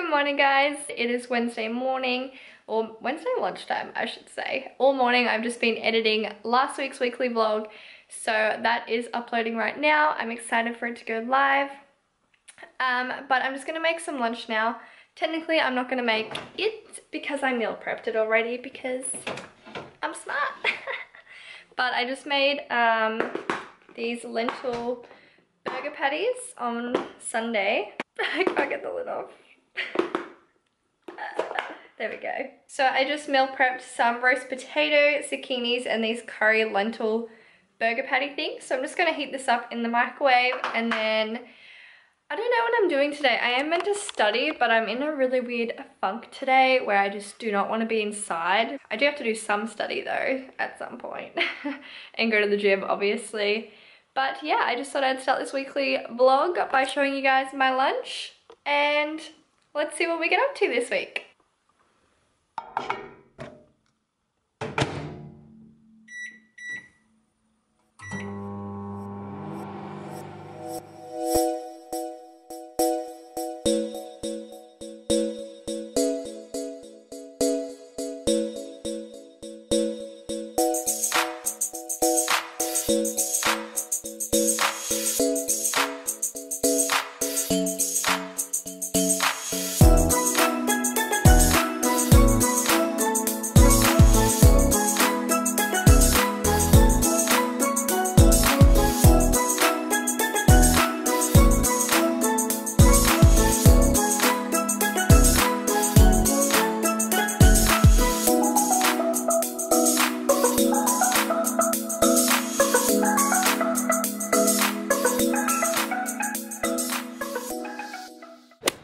Good morning, guys. It is Wednesday morning, or Wednesday lunchtime, I should say. All morning I've just been editing last week's weekly vlog, so that is uploading right now. I'm excited for it to go live. But I'm just gonna make some lunch now. Technically, I'm not gonna make it because I meal prepped it already because I'm smart. But I just made these lentil burger patties on Sunday. I can't get the lid off. There we go. So I just meal prepped some roast potato, zucchinis, and these curry lentil burger patty things. So I'm just gonna heat this up in the microwave, and then I don't know what I'm doing today. I am meant to study, but I'm in a really weird funk today where I just do not want to be inside. I do have to do some study though at some point and go to the gym, obviously. But yeah, I just thought I'd start this weekly vlog by showing you guys my lunch, and let's see what we get up to this week.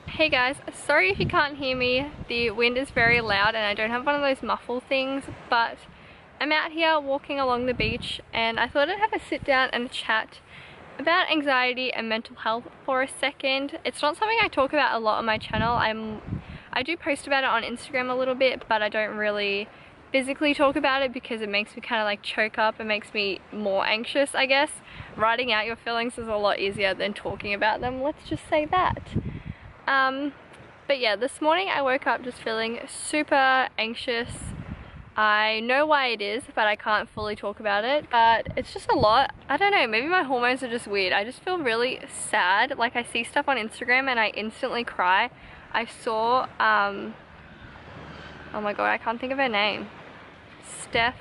Hey guys, sorry if you can't hear me. The wind is very loud and I don't have one of those muffle things, but I'm out here walking along the beach and I thought I'd have a sit down and chat about anxiety and mental health for a second. It's not something I talk about a lot on my channel. I do post about it on Instagram a little bit, but I don't really physically talk about it because it makes me kind of like choke up. It makes me more anxious, I guess. Writing out your feelings is a lot easier than talking about them, let's just say that. But yeah, this morning I woke up just feeling super anxious. I know why it is, but I can't fully talk about it. But it's just a lot. I don't know, maybe my hormones are just weird. I just feel really sad. Like I see stuff on Instagram and I instantly cry. I saw, oh my god, I can't think of her name. Steph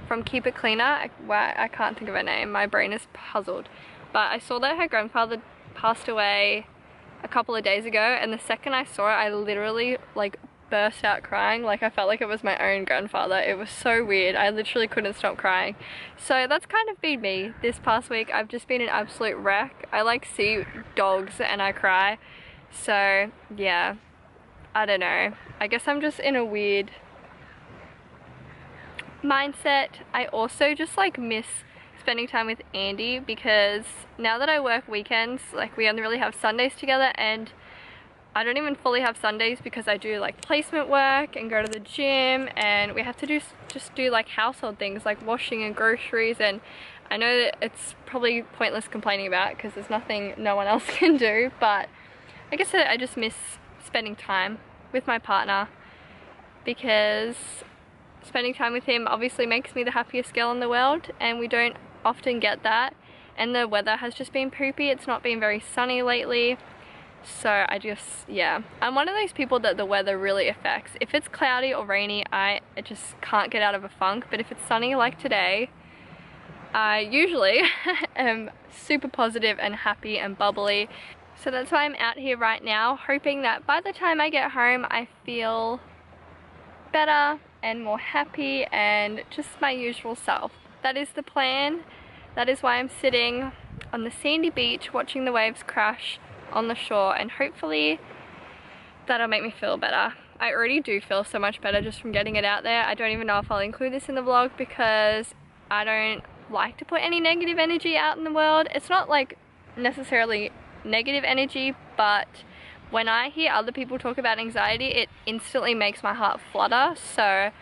from Keep It Cleaner. I can't think of her name. My brain is puzzled. But I saw that her grandfather passed away a couple of days ago, and the second I saw it I literally like burst out crying. Like I felt like it was my own grandfather. It was so weird. I literally couldn't stop crying. So that's kind of been me this past week. I've just been an absolute wreck. I like see dogs and I cry. So yeah, I don't know. I guess I'm just in a weird mindset. I also just like miss spending time with Andy because now that I work weekends, like we only really have Sundays together, and I don't even fully have Sundays because I do like placement work and go to the gym, and we have to just do like household things like washing and groceries, and I know that it's probably pointless complaining about because there's nothing no one else can do, but I guess I just miss spending time with my partner because spending time with him obviously makes me the happiest girl in the world, and we don't often get that, and the weather has just been poopy. It's not been very sunny lately, so yeah, I'm one of those people that the weather really affects. If it's cloudy or rainy, I just can't get out of a funk, but if it's sunny like today, I usually am super positive and happy and bubbly. So that's why I'm out here right now, hoping that by the time I get home I feel better and more happy and just my usual self. That is the plan. That is why I'm sitting on the sandy beach watching the waves crash on the shore, and hopefully that'll make me feel better. I already do feel so much better just from getting it out there. I don't even know if I'll include this in the vlog because I don't like to put any negative energy out in the world. It's not like necessarily negative energy, but when I hear other people talk about anxiety, it instantly makes my heart flutter. So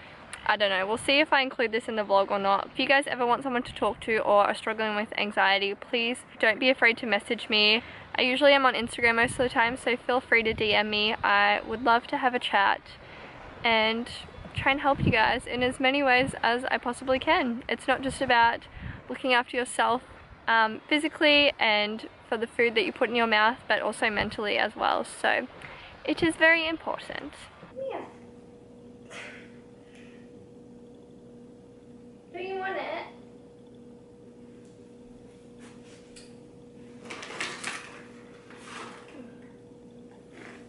I don't know, we'll see if I include this in the vlog or not. If you guys ever want someone to talk to or are struggling with anxiety, please don't be afraid to message me. I usually am on Instagram most of the time, so feel free to DM me. I would love to have a chat and try and help you guys in as many ways as I possibly can. It's not just about looking after yourself physically and for the food that you put in your mouth, but also mentally as well. So it is very important. Yeah. Do you want it?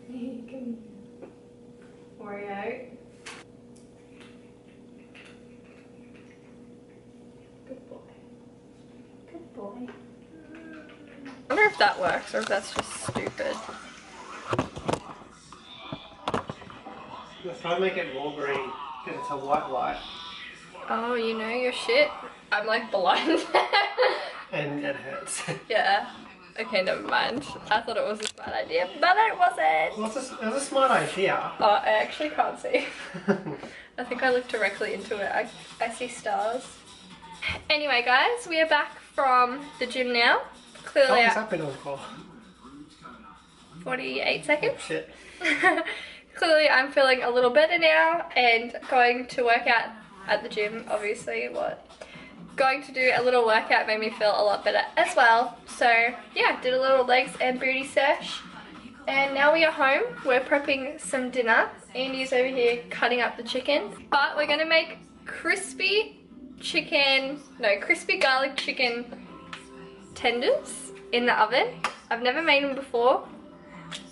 Come here. Oreo. Good boy. Good boy. I wonder if that works or if that's just stupid. Let's try and make it more green because it's a white light. Oh, you know your shit. I'm like blind. And it hurts. Yeah. Okay, never mind. I thought it was a smart idea, but it wasn't. Well, it was a smart idea. Oh, I actually can't see. I think I looked directly into it. I see stars. Anyway, guys, we are back from the gym now. Clearly, How long has that been on for? 48 seconds. Oh, shit. Clearly, I'm feeling a little better now and going to work out at the gym, obviously. Going to do a little workout made me feel a lot better as well. So yeah, did a little legs and booty sesh. And now we are home. We're prepping some dinner. Andy's over here cutting up the chicken. But we're gonna make crispy garlic chicken tenders in the oven. I've never made them before,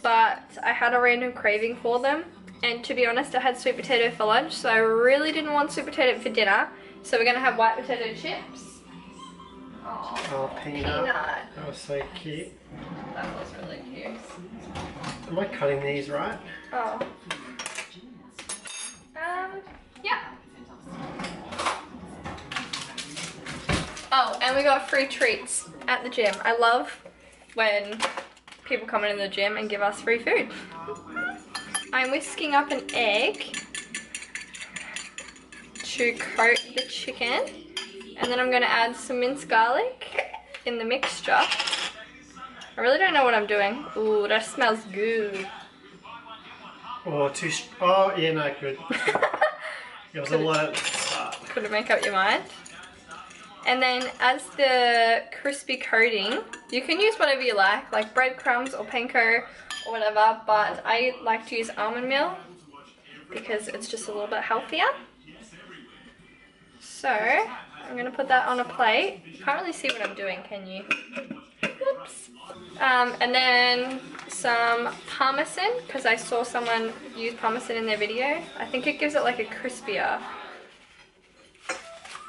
but I had a random craving for them. And to be honest, I had sweet potato for lunch, so I really didn't want sweet potato for dinner. So we're gonna have white potato chips. Oh, peanut. That was so cute. That was really cute. Am I cutting these right? Oh. Yeah. Oh, and we got free treats at the gym. I love when people come in the gym and give us free food. I'm whisking up an egg to coat the chicken, and then I'm going to add some minced garlic in the mixture. I really don't know what I'm doing. Ooh, that smells good. Oh, yeah, no, good. It was a lot of... Couldn't make up your mind. And then as the crispy coating, you can use whatever you like breadcrumbs or panko or whatever, but I like to use almond meal because it's just a little bit healthier. So, I'm going to put that on a plate. You can't really see what I'm doing, can you? Oops. And then some parmesan, because I saw someone use parmesan in their video. I think it gives it like a crispier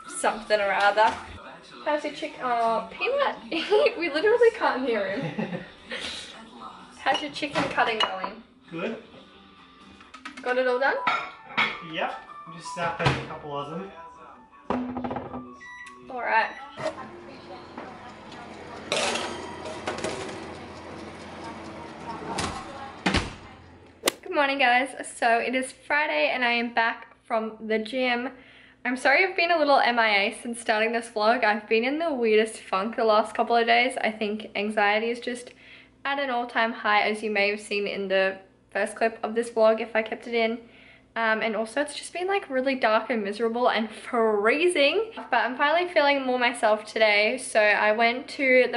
something or other. How's your chicken? Oh, Peanut, we literally can't hear him. How's your chicken cutting going? Good. Got it all done? Yep, just snapping a couple of them. Alright. Good morning, guys. So it is Friday and I am back from the gym. I'm sorry I've been a little MIA since starting this vlog. I've been in the weirdest funk the last couple of days. I think anxiety is just at an all-time high, as you may have seen in the first clip of this vlog if I kept it in. And also it's just been like really dark and miserable and freezing. But I'm finally feeling more myself today. So I went to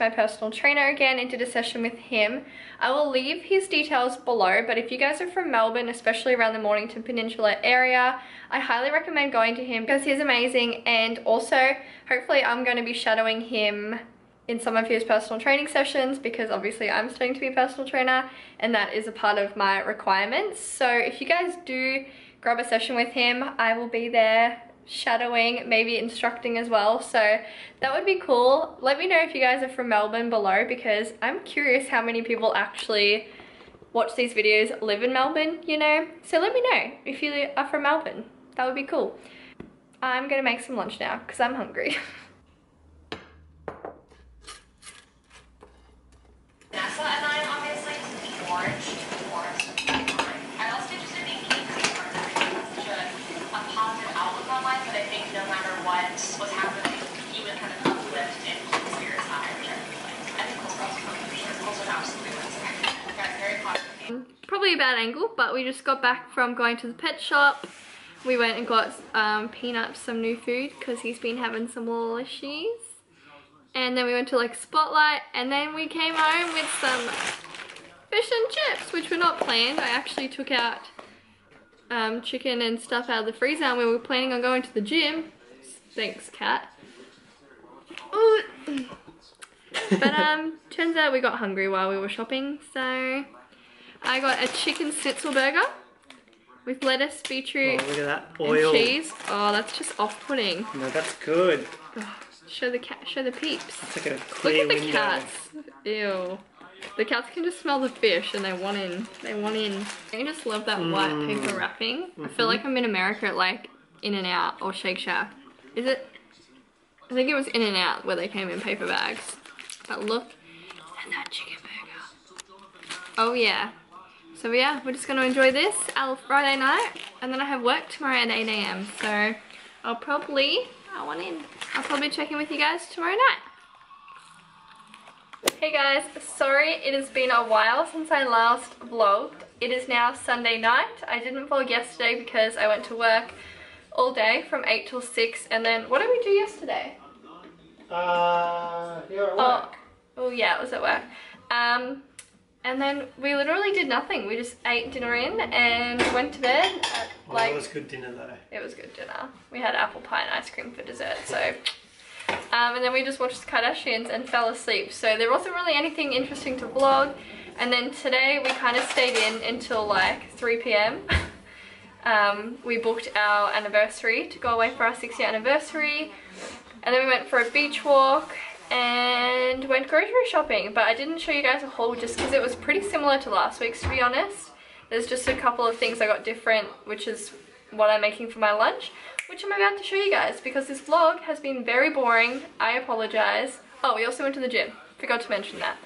my personal trainer again and did a session with him. I will leave his details below, but if you guys are from Melbourne, especially around the Mornington Peninsula area, I highly recommend going to him because he's amazing. And also, hopefully I'm going to be shadowing him in some of his personal training sessions because obviously I'm studying to be a personal trainer and that is a part of my requirements. So if you guys do grab a session with him, I will be there shadowing, maybe instructing as well, so that would be cool. Let me know if you guys are from Melbourne below because I'm curious how many people actually watch these videos live in Melbourne, you know, so let me know if you are from Melbourne. That would be cool. I'm gonna make some lunch now because I'm hungry. And I'm obviously orange. I also just did cake for that. Probably a bad angle, but we just got back from going to the pet shop. We went and got Peanut some new food because he's been having some lishies. And then we went to like Spotlight, and then we came home with some fish and chips, which were not planned. I actually took out chicken and stuff out of the freezer, and we were planning on going to the gym. Thanks, cat. Ooh. But turns out we got hungry while we were shopping, so I got a chicken schnitzel burger with lettuce, beetroot, look at that oil. and cheese. Oh, that's just off-putting. No, that's good. Oh, show the cat, show the peeps. It's like a clear Look at the window. cats. Ew. The cats can just smell the fish and they want in. They want in. I just love that white paper wrapping. I feel like I'm in America at like In-N-Out or Shake Shack. Is it? I think it was In-N-Out where they came in paper bags. But look at that chicken burger. Oh yeah. So yeah, we're just gonna enjoy this our Friday night, and then I have work tomorrow at 8 AM. So I'll probably check in with you guys tomorrow night. Hey guys, sorry it has been a while since I last vlogged. It is now Sunday night. I didn't vlog yesterday because I went to work all day from 8 till 6, and then what did we do yesterday? You're at work. Oh yeah, it was at work. And then we literally did nothing. We just ate dinner in and went to bed at like... It was good dinner though. It was good dinner. We had apple pie and ice cream for dessert, so... and then we just watched the Kardashians and fell asleep. So there wasn't really anything interesting to vlog. And then today we kind of stayed in until like 3 PM. We booked our anniversary to go away for our 6-year anniversary. And then we went for a beach walk and went grocery shopping. But I didn't show you guys a haul just because it was pretty similar to last week's, to be honest. There's just a couple of things I got different, which is what I'm making for my lunch, which I'm about to show you guys because this vlog has been very boring. I apologize. Oh, we also went to the gym. Forgot to mention that.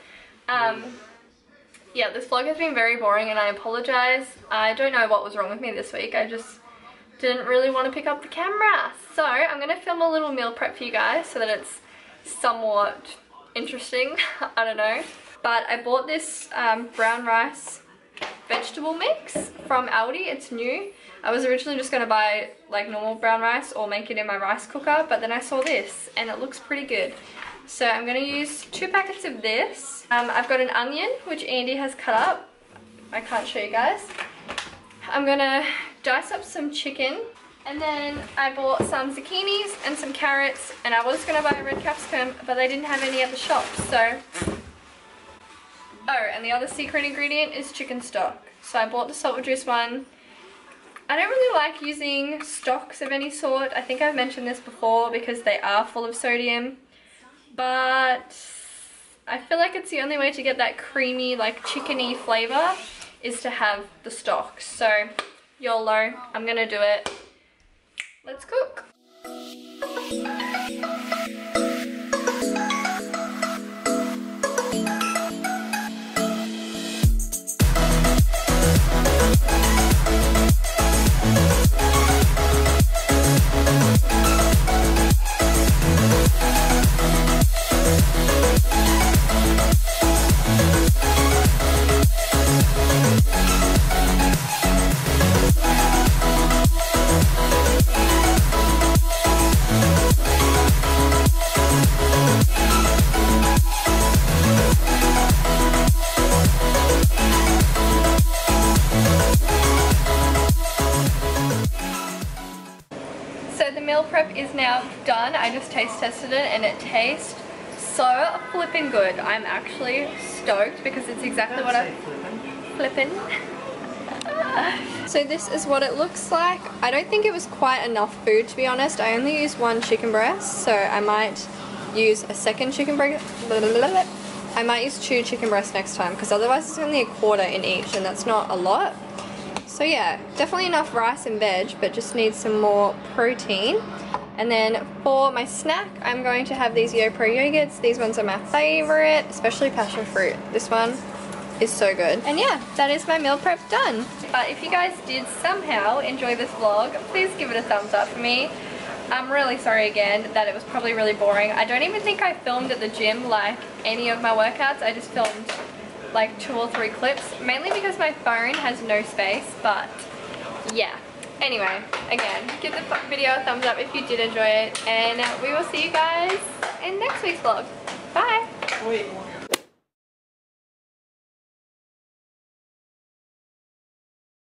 Yeah, this vlog has been very boring and I apologize. I don't know what was wrong with me this week. I just didn't really want to pick up the camera. So I'm going to film a little meal prep for you guys so that it's somewhat interesting. I don't know. But I bought this brown rice vegetable mix from Aldi. It's new. I was originally just going to buy like normal brown rice or make it in my rice cooker, but then I saw this and it looks pretty good. So I'm going to use 2 packets of this. I've got an onion, which Andy has cut up. I can't show you guys. I'm going to dice up some chicken. And then I bought some zucchinis and some carrots. And I was going to buy a red capsicum, but they didn't have any at the shop. So... Oh, and the other secret ingredient is chicken stock. So I bought the salt reduced one. I don't really like using stocks of any sort. I think I've mentioned this before because they are full of sodium. But I feel like it's the only way to get that creamy, like chickeny flavor is to have the stock. So, YOLO, I'm gonna do it. Let's cook. Prep is now done. I just taste tested it and it tastes so flippin' good. I'm actually stoked because it's exactly what I'm flippin'. So this is what it looks like. I don't think it was quite enough food, to be honest. I only used 1 chicken breast, so I might use a second chicken breast. I might use 2 chicken breasts next time because otherwise it's only a quarter in each and that's not a lot. So yeah, definitely enough rice and veg, but just need some more protein. And then for my snack, I'm going to have these YoPro yogurts. These ones are my favorite, especially passion fruit. This one is so good. And yeah, that is my meal prep done. But if you guys did somehow enjoy this vlog, please give it a thumbs up for me. I'm really sorry again that it was probably really boring. I don't even think I filmed at the gym like any of my workouts. I just filmed like 2 or 3 clips, mainly because my phone has no space, but yeah. Anyway, again, give the video a thumbs up if you did enjoy it, and we will see you guys in next week's vlog. Bye! Wait.